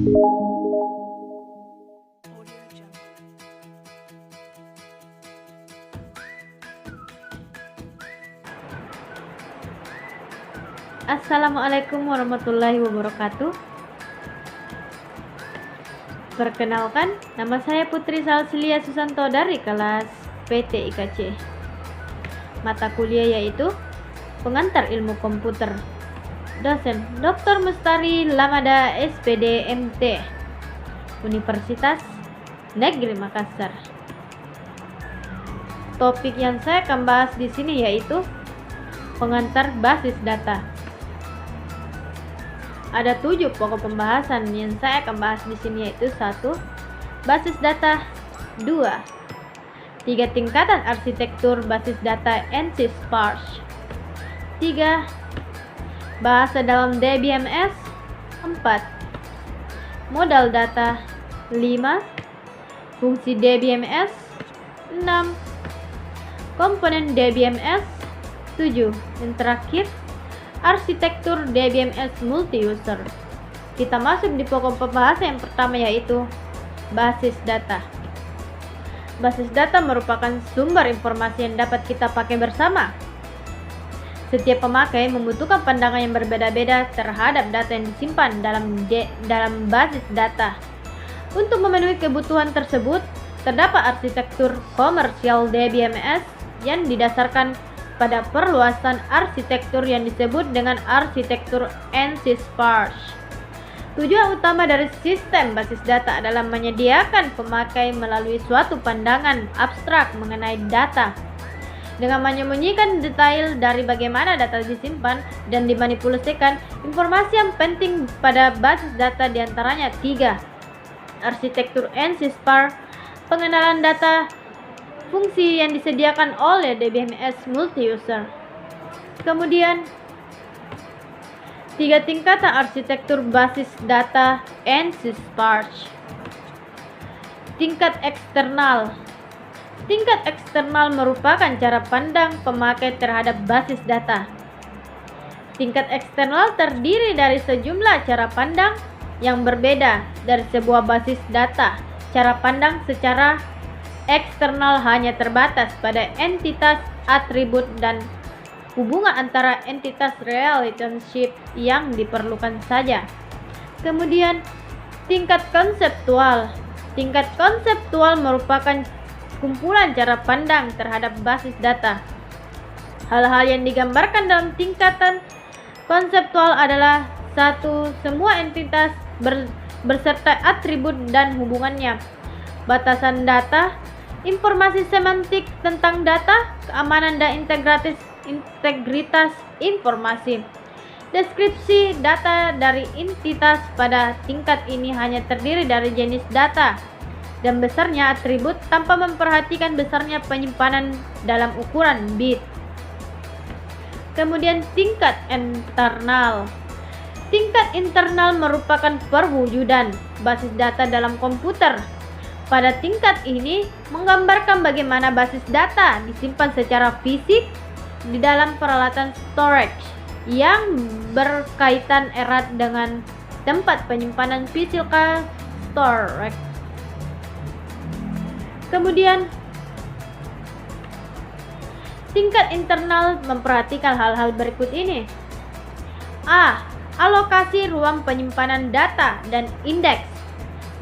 Assalamualaikum warahmatullahi wabarakatuh. Perkenalkan, nama saya Putri Salsilia Susanto dari kelas PT IKC. Mata kuliah yaitu Pengantar Ilmu Komputer. Dosen Dr. Mustari Lamada SPD MT, Universitas Negeri Makassar. Topik yang saya akan bahas di sini yaitu pengantar basis data. Ada 7 pokok pembahasan yang saya akan bahas di sini yaitu 1. Basis data. 2. 3 tingkatan arsitektur basis data ANSYS Sparse. 3. Bahasa dalam DBMS. 4. Modal data. 5. Fungsi DBMS. 6. Komponen DBMS. 7. Yang terakhir, arsitektur DBMS multi-user. Kita masuk di pokok pembahasan yang pertama yaitu basis data. Basis data merupakan sumber informasi yang dapat kita pakai bersama. Setiap pemakai membutuhkan pandangan yang berbeda-beda terhadap data yang disimpan dalam basis data. Untuk memenuhi kebutuhan tersebut, terdapat arsitektur komersial DBMS yang didasarkan pada perluasan arsitektur yang disebut dengan arsitektur ANSYS Sparse. Tujuan utama dari sistem basis data adalah menyediakan pemakai melalui suatu pandangan abstrak mengenai data, dengan menyembunyikan detail dari bagaimana data disimpan dan dimanipulasikan. Informasi yang penting pada basis data diantaranya 3. Arsitektur ANSYS Sparse, pengenalan data, fungsi yang disediakan oleh DBMS multi-user. Kemudian 3 tingkatan arsitektur basis data ANSYS Sparse. Tingkat eksternal. Tingkat eksternal merupakan cara pandang pemakai terhadap basis data. Tingkat eksternal terdiri dari sejumlah cara pandang yang berbeda dari sebuah basis data. Cara pandang secara eksternal hanya terbatas pada entitas, atribut, dan hubungan antara entitas relationship yang diperlukan saja. Kemudian, tingkat konseptual. Tingkat konseptual merupakan kumpulan cara pandang terhadap basis data. Hal-hal yang digambarkan dalam tingkatan konseptual adalah 1. Semua entitas berserta atribut dan hubungannya. Batasan data, informasi semantik tentang data, keamanan dan integritas informasi. Deskripsi data dari entitas pada tingkat ini hanya terdiri dari jenis data dan besarnya atribut tanpa memperhatikan besarnya penyimpanan dalam ukuran bit. Kemudian tingkat internal. Tingkat internal merupakan perwujudan basis data dalam komputer. Pada tingkat ini menggambarkan bagaimana basis data disimpan secara fisik di dalam peralatan storage yang berkaitan erat dengan tempat penyimpanan physical storage. Kemudian, tingkat internal memperhatikan hal-hal berikut ini. A. Alokasi ruang penyimpanan data dan indeks.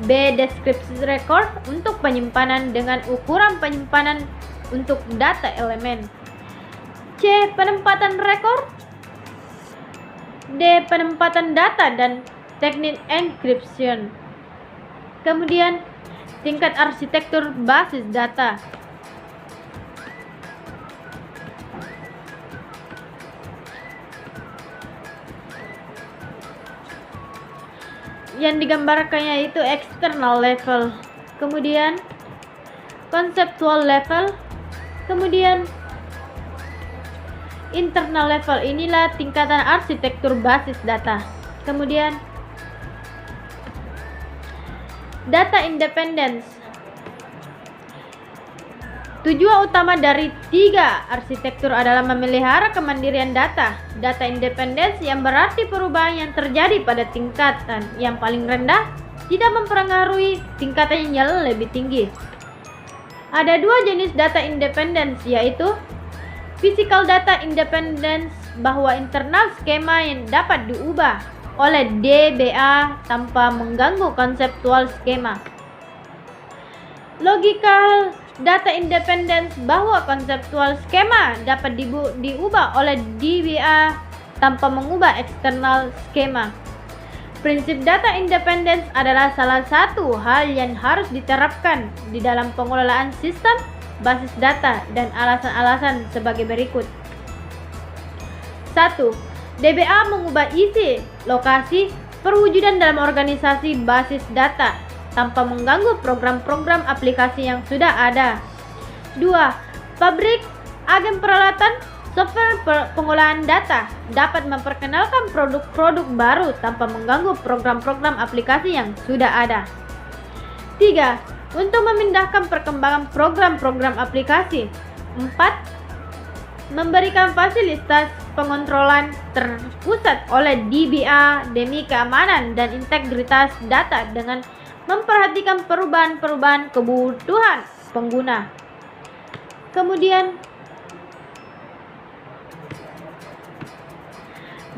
B. Deskripsi record untuk penyimpanan dengan ukuran penyimpanan untuk data elemen. C. Penempatan rekor. D. Penempatan data dan teknik encryption. Kemudian, tingkat arsitektur basis data. Yang digambarkannya itu external level, kemudian conceptual level, kemudian internal level. Inilah tingkatan arsitektur basis data. Kemudian data independence. Tujuan utama dari 3 arsitektur adalah memelihara kemandirian data. Data independence yang berarti perubahan yang terjadi pada tingkatan yang paling rendah tidak mempengaruhi tingkatannya yang lebih tinggi. Ada dua jenis data independence, yaitu physical data independence, bahwa internal skema yang dapat diubah oleh DBA tanpa mengganggu konseptual skema. Logical data independence, bahwa konseptual skema dapat diubah oleh DBA tanpa mengubah eksternal skema. Prinsip data independence adalah salah satu hal yang harus diterapkan di dalam pengelolaan sistem basis data, dan alasan-alasan sebagai berikut. 1. DBA mengubah isi, lokasi, perwujudan dalam organisasi basis data tanpa mengganggu program-program aplikasi yang sudah ada. 2. Pabrik, agen peralatan, software pengolahan data dapat memperkenalkan produk-produk baru tanpa mengganggu program-program aplikasi yang sudah ada. 3. Untuk memindahkan perkembangan program-program aplikasi. 4. Memberikan fasilitas pengontrolan terpusat oleh DBA demi keamanan dan integritas data dengan memperhatikan perubahan-perubahan kebutuhan pengguna. Kemudian,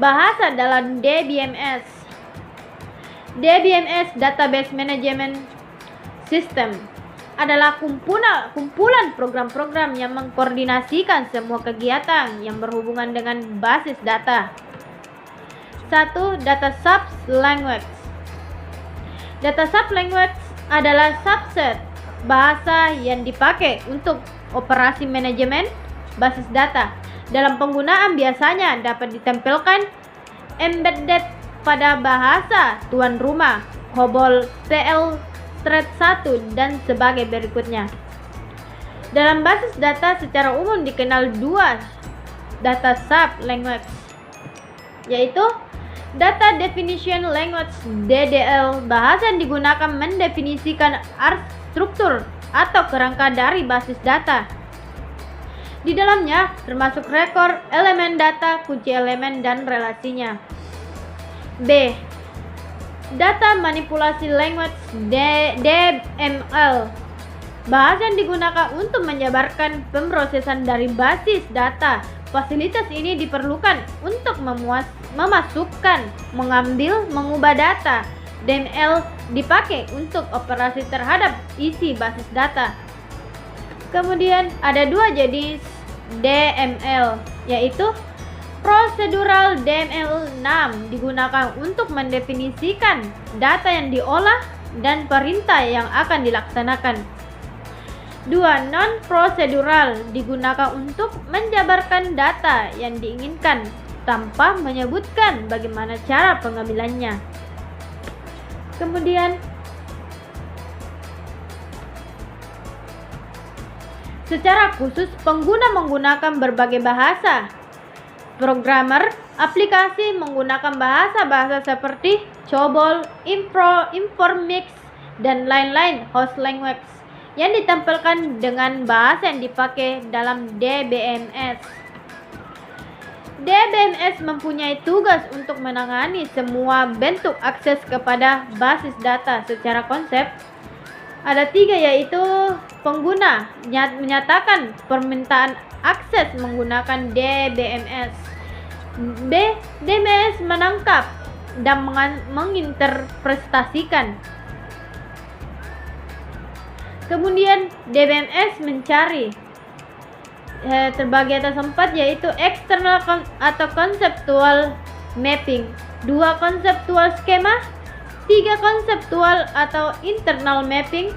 bahasa dalam DBMS. DBMS Database Management System adalah kumpulan program-program yang mengkoordinasikan semua kegiatan yang berhubungan dengan basis data. 1. Data Sub-Language. Data Sub-Language adalah subset bahasa yang dipakai untuk operasi manajemen basis data. Dalam penggunaan biasanya dapat ditempelkan embedded pada bahasa tuan rumah, COBOL, PL, Thread 1, dan sebagai berikutnya. Dalam basis data secara umum dikenal dua data sub-language, yaitu Data Definition Language (DDL), bahasa yang digunakan mendefinisikan struktur atau kerangka dari basis data. Di dalamnya termasuk rekor, elemen data, kunci elemen, dan relasinya. B. Data Manipulasi Language (DML), bahasa yang digunakan untuk menjabarkan pemrosesan dari basis data. Fasilitas ini diperlukan untuk memasukkan, mengambil, mengubah data. DML dipakai untuk operasi terhadap isi basis data. Kemudian ada dua jenis DML, yaitu Procedural DML 6 digunakan untuk mendefinisikan data yang diolah dan perintah yang akan dilaksanakan. 2. Non-procedural digunakan untuk menjabarkan data yang diinginkan tanpa menyebutkan bagaimana cara pengambilannya. Kemudian, secara khusus pengguna menggunakan berbagai bahasa. Programmer aplikasi menggunakan bahasa-bahasa seperti COBOL, Informix, dan lain-lain host language yang ditempelkan dengan bahasa yang dipakai dalam DBMS. DBMS mempunyai tugas untuk menangani semua bentuk akses kepada basis data. Secara konsep, ada tiga, yaitu pengguna menyatakan permintaan akses menggunakan DBMS. B. DBMS menangkap dan menginterpretasikan. Kemudian DBMS mencari. Terbagi atas 4, yaitu external atau conceptual mapping, 2. Conceptual schema, 3. Conceptual atau internal mapping,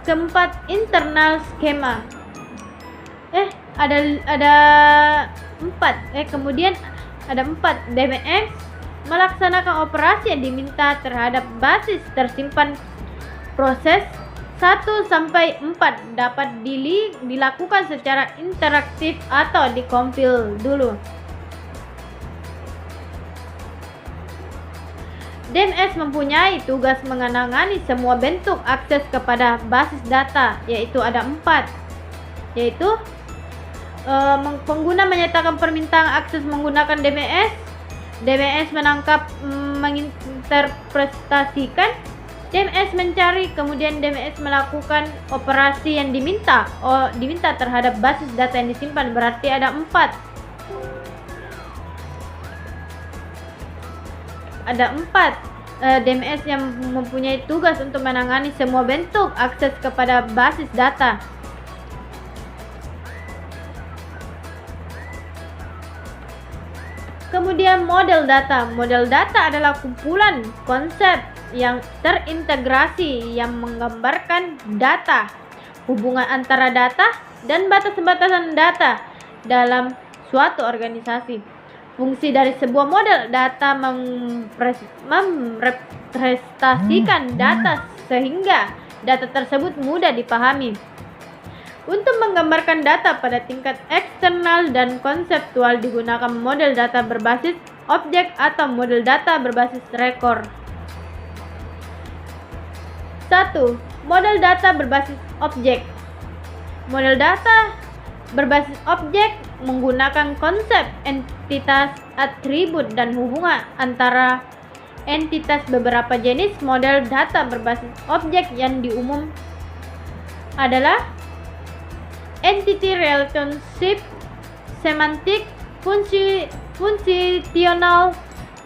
4. Internal schema. Ada 4. Kemudian ada 4. DBMS melaksanakan operasi yang diminta terhadap basis tersimpan. Proses 1-4 dapat dilakukan secara interaktif atau dikompil dulu. DBMS mempunyai tugas menangani semua bentuk akses kepada basis data, yaitu ada 4, yaitu pengguna menyatakan permintaan akses menggunakan DBMS. DBMS menangkap, menginterpretasikan, DMS mencari, kemudian DMS melakukan operasi yang diminta terhadap basis data yang disimpan. Berarti ada 4. Ada 4 DMS yang mempunyai tugas untuk menangani semua bentuk akses kepada basis data. Kemudian model data. Model data adalah kumpulan konsep yang terintegrasi yang menggambarkan data, hubungan antara data, dan batas-batasan data dalam suatu organisasi. Fungsi dari sebuah model data merepresentasikan data sehingga data tersebut mudah dipahami. Untuk menggambarkan data pada tingkat eksternal dan konseptual digunakan model data berbasis objek atau model data berbasis rekor. 1. Model data berbasis objek. Model data berbasis objek menggunakan konsep entitas, atribut, dan hubungan antara entitas. Beberapa jenis model data berbasis objek yang diumum adalah entity relationship, semantik, fungsional,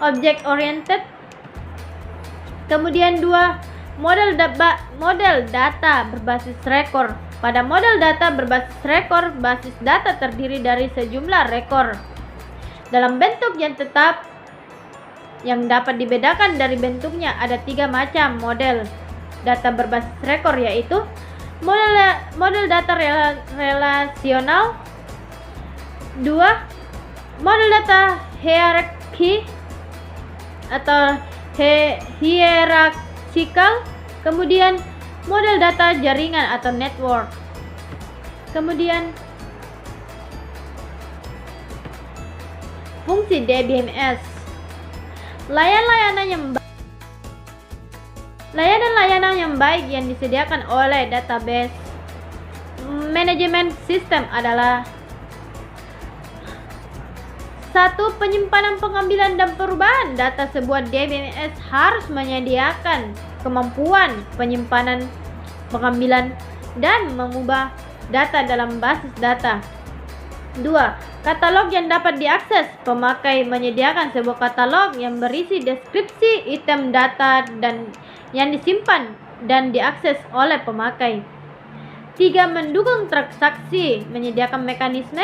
object oriented. Kemudian 2. Model data berbasis rekor. Pada model data berbasis rekor, basis data terdiri dari sejumlah rekor dalam bentuk yang tetap yang dapat dibedakan dari bentuknya. Ada 3 macam model data berbasis rekor, yaitu model data relasional. 2. Model data hierarki atau hierarchikal. Kemudian model data jaringan atau network. Kemudian fungsi DBMS. Layanan-layanan yang baik yang disediakan oleh database manajemen sistem adalah 1. Penyimpanan, pengambilan, dan perubahan data. Sebuah DBMS harus menyediakan kemampuan penyimpanan, pengambilan, dan mengubah data dalam basis data. 2. Katalog yang dapat diakses. Pemakai menyediakan sebuah katalog yang berisi deskripsi item data dan yang disimpan dan diakses oleh pemakai. 3. Mendukung transaksi. Menyediakan mekanisme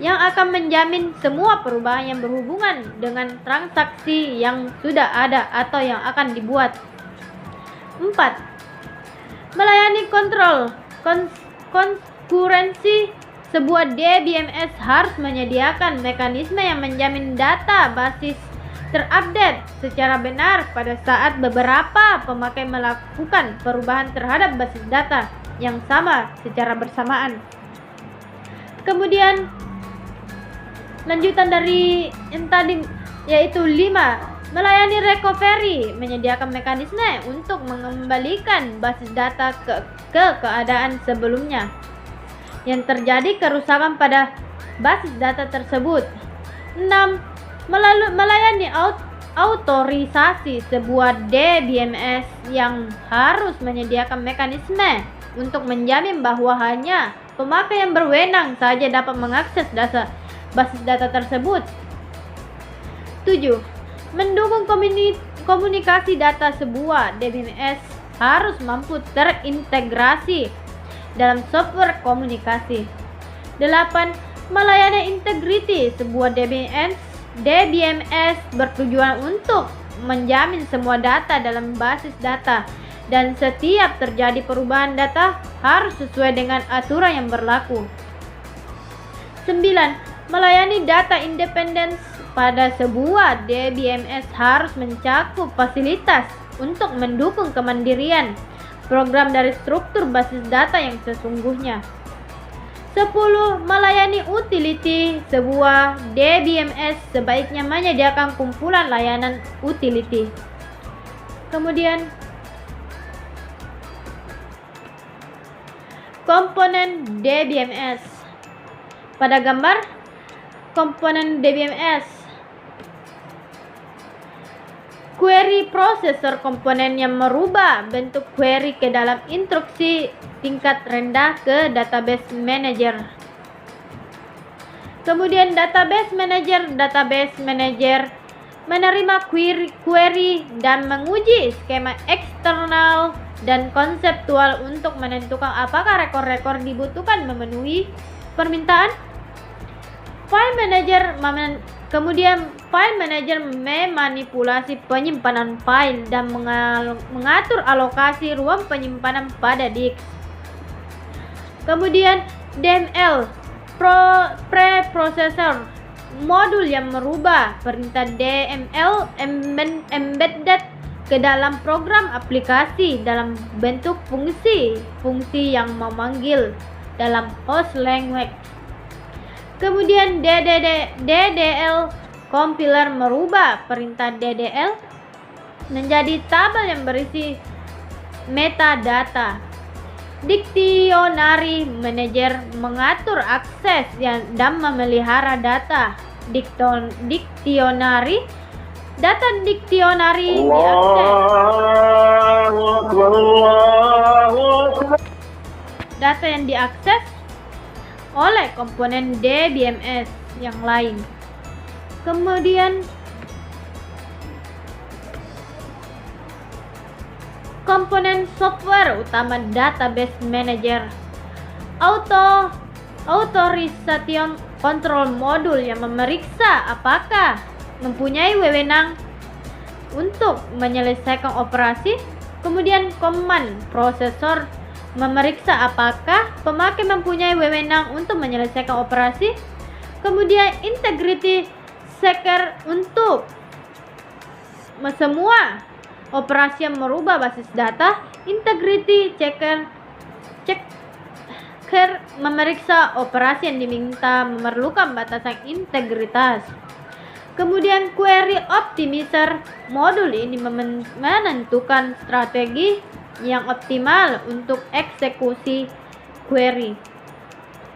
yang akan menjamin semua perubahan yang berhubungan dengan transaksi yang sudah ada atau yang akan dibuat. 4. Melayani kontrol konkurensi. Sebuah DBMS harus menyediakan mekanisme yang menjamin data basis terupdate secara benar pada saat beberapa pemakai melakukan perubahan terhadap basis data yang sama secara bersamaan. Kemudian lanjutan dari yang tadi, yaitu 5. Melayani recovery. Menyediakan mekanisme untuk mengembalikan basis data ke keadaan sebelumnya yang terjadi kerusakan pada basis data tersebut. 6. Melayani autorisasi. Sebuah DBMS yang harus menyediakan mekanisme untuk menjamin bahwa hanya pemakai yang berwenang saja dapat mengakses basis data tersebut. 7. Mendukung komunikasi data. Sebuah DBMS harus mampu terintegrasi dalam software komunikasi. 8. Melayani integrity. Sebuah DBMS bertujuan untuk menjamin semua data dalam basis data dan setiap terjadi perubahan data harus sesuai dengan aturan yang berlaku. 9. Melayani data independence. Pada sebuah DBMS harus mencakup fasilitas untuk mendukung kemandirian program dari struktur basis data yang sesungguhnya. 10. Melayani utility. Sebuah DBMS sebaiknya menyediakan kumpulan layanan utility. Kemudian komponen DBMS. Pada gambar komponen DBMS. Query processor komponen yang merubah bentuk query ke dalam instruksi tingkat rendah ke database manager. Kemudian database manager menerima query dan menguji skema eksternal dan konseptual untuk menentukan apakah rekor-rekor dibutuhkan memenuhi permintaan. Kemudian file manager memanipulasi penyimpanan file dan mengatur alokasi ruang penyimpanan pada disk. Kemudian DML preprocessor modul yang merubah perintah DML embedded ke dalam program aplikasi dalam bentuk fungsi yang memanggil dalam host language. Kemudian DDL compiler merubah perintah DDL menjadi tabel yang berisi metadata. Dictionary manager mengatur akses dan memelihara data dictionary diakses. Data yang diakses oleh komponen DBMS yang lain. Kemudian komponen software utama database manager, authorization control modul yang memeriksa apakah mempunyai wewenang untuk menyelesaikan operasi. Kemudian command processor memeriksa apakah pemakai mempunyai wewenang untuk menyelesaikan operasi. Kemudian integrity checker untuk semua operasi yang merubah basis data. Integrity checker memeriksa operasi yang diminta memerlukan batasan integritas. Kemudian query optimizer modul ini menentukan strategi yang optimal untuk eksekusi query.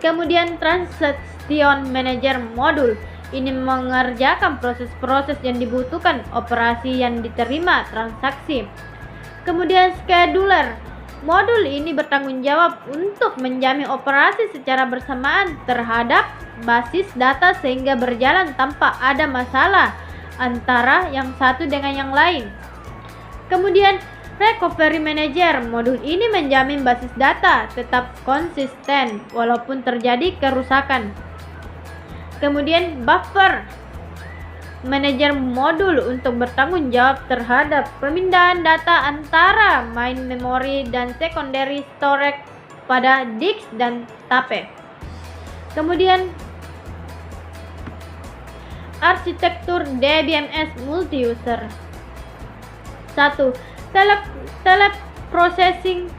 Kemudian transaction manager modul ini mengerjakan proses-proses yang dibutuhkan operasi yang diterima transaksi. Kemudian scheduler modul ini bertanggung jawab untuk menjamin operasi secara bersamaan terhadap basis data sehingga berjalan tanpa ada masalah antara yang satu dengan yang lain. Kemudian recovery manager modul ini menjamin basis data tetap konsisten walaupun terjadi kerusakan. Kemudian buffer manager modul untuk bertanggung jawab terhadap pemindahan data antara main memory dan secondary storage pada disk dan tape. Kemudian arsitektur DBMS multi-user. 1. Teleprocessing.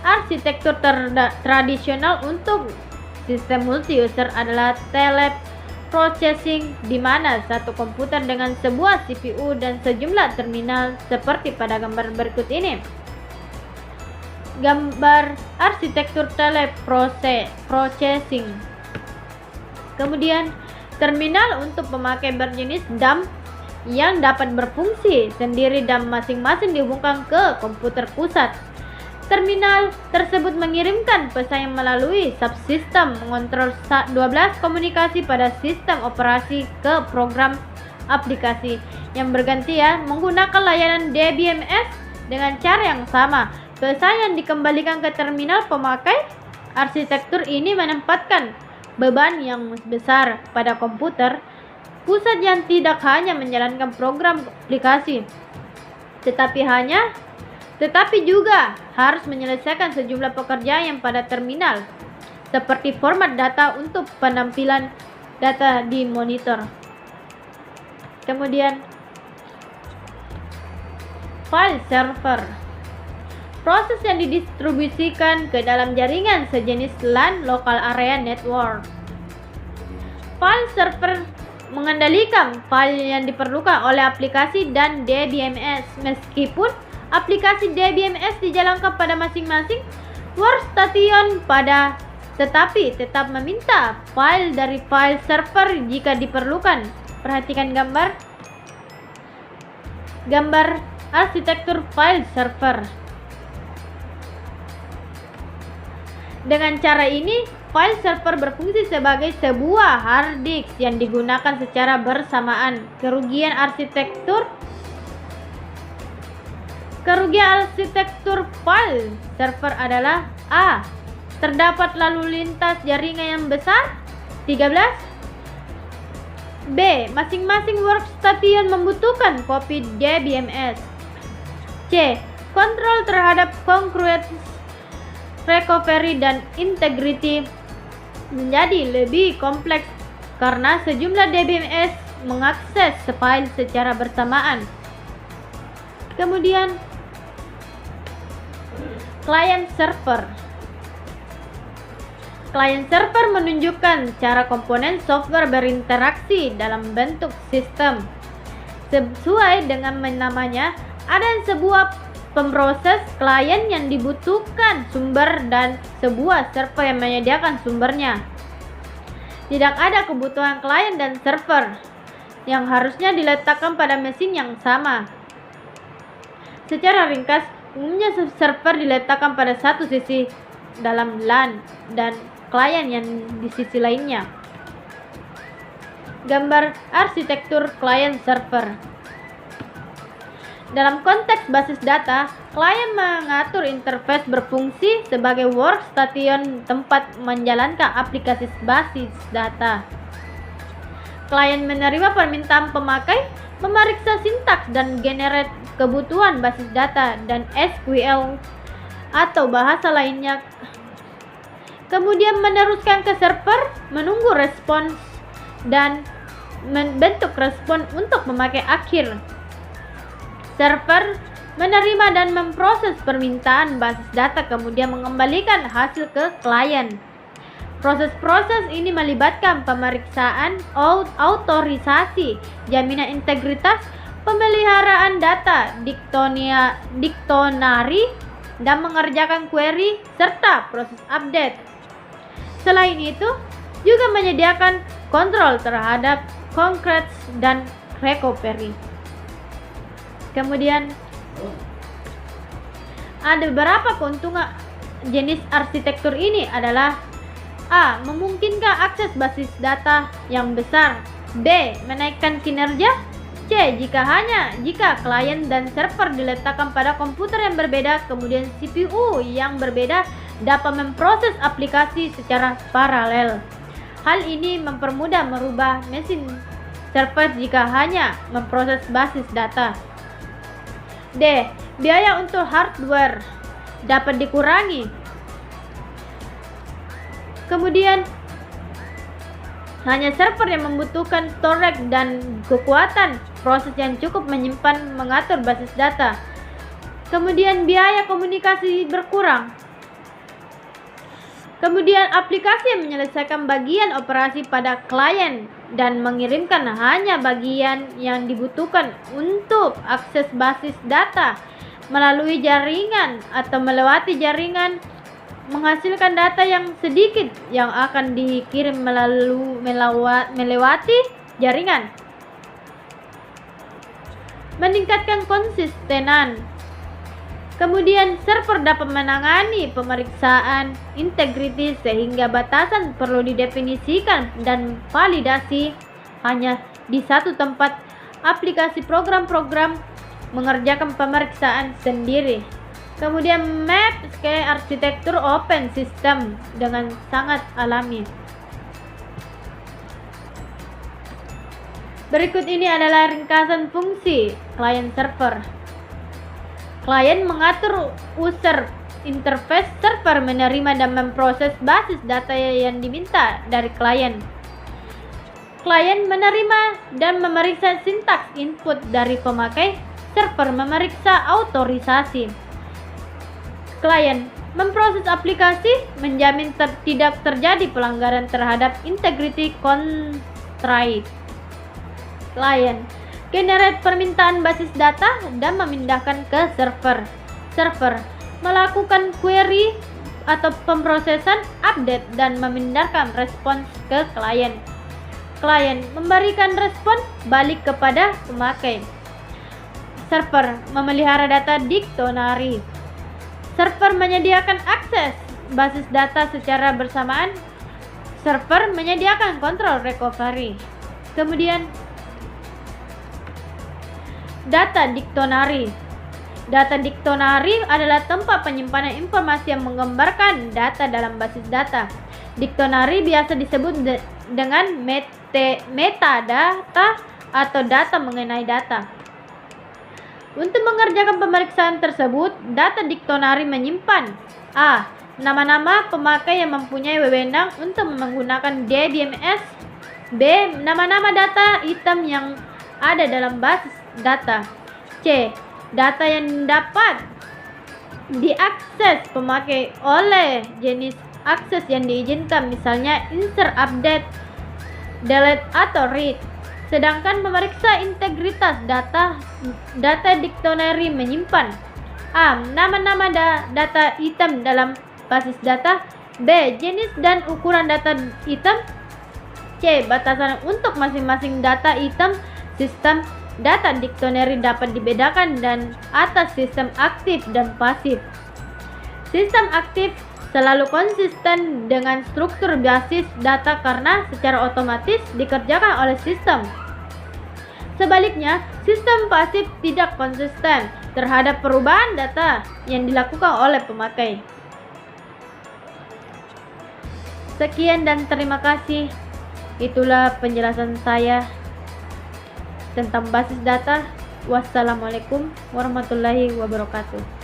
Arsitektur tradisional untuk sistem multi-user adalah teleprocessing, di mana satu komputer dengan sebuah CPU dan sejumlah terminal seperti pada gambar berikut ini. Gambar arsitektur teleprocessing. Kemudian terminal untuk pemakai berjenis dump yang dapat berfungsi sendiri dan masing-masing dihubungkan ke komputer pusat. Terminal tersebut mengirimkan pesan melalui subsistem mengontrol 12 komunikasi pada sistem operasi ke program aplikasi yang bergantian menggunakan layanan DBMS dengan cara yang sama. Pesan yang dikembalikan ke terminal pemakai. Arsitektur ini menempatkan beban yang besar pada komputer pusat yang tidak hanya menjalankan program aplikasi, tetapi juga harus menyelesaikan sejumlah pekerjaan yang pada terminal, seperti format data untuk penampilan data di monitor. Kemudian file server, proses yang didistribusikan ke dalam jaringan sejenis LAN (Local Area Network). File server mengendalikan file yang diperlukan oleh aplikasi dan DBMS, meskipun aplikasi DBMS dijalankan pada masing-masing workstation tetapi tetap meminta file dari file server jika diperlukan. Perhatikan gambar. Gambar arsitektur file server. Dengan cara ini, file server berfungsi sebagai sebuah hard disk yang digunakan secara bersamaan. Kerugian arsitektur file server adalah A. Terdapat lalu lintas jaringan yang besar 13. B. Masing-masing workstation membutuhkan kopi DBMS. C. Kontrol terhadap congruence, recovery, dan integrity menjadi lebih kompleks karena sejumlah DBMS mengakses file secara bersamaan. Kemudian, client server. Client server menunjukkan cara komponen software berinteraksi dalam bentuk sistem. Sesuai dengan namanya, ada sebuah pemproses klien yang dibutuhkan sumber dan sebuah server yang menyediakan sumbernya. Tidak ada kebutuhan klien dan server yang harusnya diletakkan pada mesin yang sama. Secara ringkas, umumnya server diletakkan pada satu sisi dalam LAN dan klien yang di sisi lainnya. Gambar arsitektur client server. Dalam konteks basis data, klien mengatur interface berfungsi sebagai workstation tempat menjalankan aplikasi basis data. Klien menerima permintaan pemakai, memeriksa sintaks dan generate kebutuhan basis data dan SQL atau bahasa lainnya, kemudian meneruskan ke server, menunggu respons, dan membentuk respon untuk pemakai akhir. Server menerima dan memproses permintaan basis data, kemudian mengembalikan hasil ke klien. Proses-proses ini melibatkan pemeriksaan autorisasi, jaminan integritas, pemeliharaan data diktonari, dan mengerjakan query serta proses update. Selain itu, juga menyediakan kontrol terhadap congruence dan recovery. Kemudian, ada beberapa keuntungan jenis arsitektur ini adalah A. Memungkinkan akses basis data yang besar. B. Menaikkan kinerja. C. Jika klien dan server diletakkan pada komputer yang berbeda, kemudian CPU yang berbeda dapat memproses aplikasi secara paralel. Hal ini mempermudah merubah mesin server jika hanya memproses basis data. D. Biaya untuk hardware dapat dikurangi. Kemudian, hanya server yang membutuhkan storage dan kekuatan proses yang cukup menyimpan mengatur basis data. Kemudian, biaya komunikasi berkurang. Kemudian, aplikasi yang menyelesaikan bagian operasi pada klien dan mengirimkan hanya bagian yang dibutuhkan untuk akses basis data melalui jaringan atau melewati jaringan, menghasilkan data yang sedikit yang akan dikirim melewati jaringan. Meningkatkan konsistenan. Kemudian, server dapat menangani pemeriksaan integrity sehingga batasan perlu didefinisikan dan validasi hanya di satu tempat. Aplikasi program-program mengerjakan pemeriksaan sendiri. Kemudian, map ke arsitektur open system dengan sangat alami. Berikut ini adalah ringkasan fungsi client server. Klien mengatur user interface, server menerima dan memproses basis data yang diminta dari klien. Klien menerima dan memeriksa sintaks input dari pemakai, server memeriksa autorisasi. Klien memproses aplikasi, menjamin tidak terjadi pelanggaran terhadap integrity constraint. Klien generate permintaan basis data dan memindahkan ke server. Server melakukan query atau pemrosesan, update, dan memindahkan respons ke klien. Klien memberikan respon balik kepada pemakai. Server memelihara data dictionary. Server menyediakan akses basis data secara bersamaan. Server menyediakan kontrol recovery. Kemudian data dictionary. Data dictionary adalah tempat penyimpanan informasi yang menggambarkan data dalam basis data. Dictionary biasa disebut dengan metadata atau data mengenai data. Untuk mengerjakan pemeriksaan tersebut, data dictionary menyimpan A. Nama-nama pemakai yang mempunyai wewenang untuk menggunakan DBMS. B. Nama-nama data item yang ada dalam basis data. C. Data yang dapat diakses pemakai oleh jenis akses yang diizinkan, misalnya insert, update, delete, atau read. Sedangkan memeriksa integritas data dictionary menyimpan A. Nama-nama data item dalam basis data. B. Jenis dan ukuran data item. C. Batasan untuk masing-masing data item. Sistem data dictionary dapat dibedakan dan atas sistem aktif dan pasif. Sistem aktif selalu konsisten dengan struktur basis data karena secara otomatis dikerjakan oleh sistem. Sebaliknya, sistem pasif tidak konsisten terhadap perubahan data yang dilakukan oleh pemakai. Sekian dan terima kasih. Itulah penjelasan saya tentang basis data. Wassalamualaikum warahmatullahi wabarakatuh.